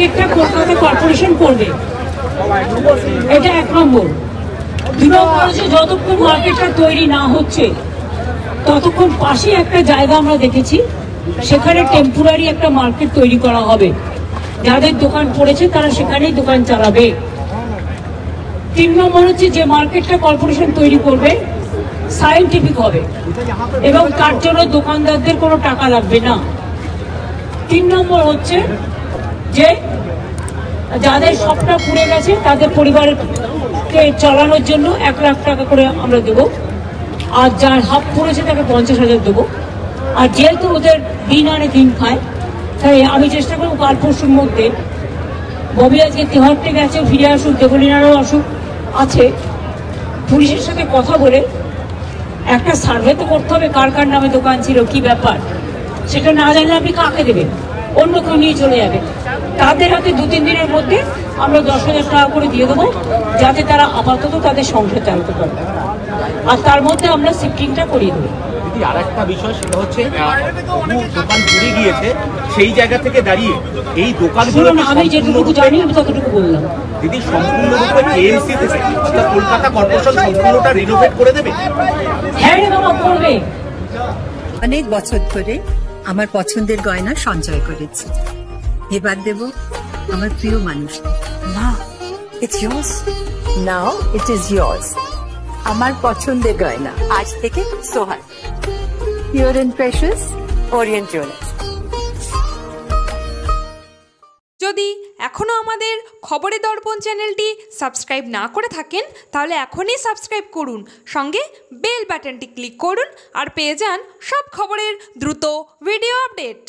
একটা কলকাতা কর্পোরেশন করবে, এটা এক নম্বর। দুই নম্বর হচ্ছে যতক্ষণ মার্কেটটা তৈরি না হচ্ছে ততক্ষণ পাশে একটা জায়গা আমরা দেখেছি, সেখানে টেম্পোরারি একটা মার্কেট তৈরি করা হবে, যাদের দোকান পড়েছে তারা সেখানেই দোকান চালাবে। তিন নম্বর হচ্ছে যে মার্কেটটা কর্পোরেশন তৈরি করবে সায়েন্টিফিক হবে এবং তার জন্য দোকানদারদের কোনো টাকা লাগবে না। তিন নম্বর হচ্ছে যে যাদের সবটা পুড়ে গেছে তাদের পরিবারকে চালানোর জন্য 1 লাখ টাকা করে আমরা দেবো, আর যার হাফ পড়েছে তাকে 50,000 দেবো। আর যেহেতু ওদের দিন আনে দিন খায়, তাই আমি চেষ্টা করবো কাল পরশুর মধ্যে, ববি আজকে তেহারটে গেছে, ফিরে আসুক, দেবলীনারও অসুখ আছে, পুলিশের সাথে কথা বলে একটা সার্ভে তো করতে হবে কার কার নামে দোকান ছিল, কি ব্যাপার, সেটা না জানলে আপনি কাকে দেবেন, অন্য কেউ নিয়ে চলে যাবে। তাদের হাতে 2-3 দিনের মধ্যে আমরা 10,000 টাকা করে দিয়ে দেবো, যাতে তারা আপাতত তাদের সংসার চালাতে পারে, আর তার মধ্যে আমরা শিফটিংটা করিয়ে দেবো। আর একটা বিষয় সেটা হচ্ছে দোকান পুড়ে গিয়েছে, সেই জায়গা থেকে দাঁড়িয়ে এই দোকানগুলো আমি যেটুকু জানি আমি ততটুকু বললাম। দিদি সম্পূর্ণরূপে কেএমসি থেকে অর্থাৎ কলকাতা কর্পোরেশন সম্পূর্ণটা রিনোভেট করে দেবে। হ্যাঁ রে বাবা, করবে। অনেক বছর ধরে আমার পছন্দের গয়না সঞ্চয় করেছি, এবার দেব আমার প্রিয় মানুষ। না, it's yours. Now it is yours. আমার পছন্দের গয়না আজ থেকে Sohan, pure and precious orient jewellers. যদি এখনও আমাদের খবরের দর্পণ চ্যানেলটি সাবস্ক্রাইব না করে থাকেন তাহলে এখনই সাবস্ক্রাইব করুন, সঙ্গে বেল বাটনটি ক্লিক করুন আর পেয়ে যান সব খবরের দ্রুত ভিডিও আপডেট।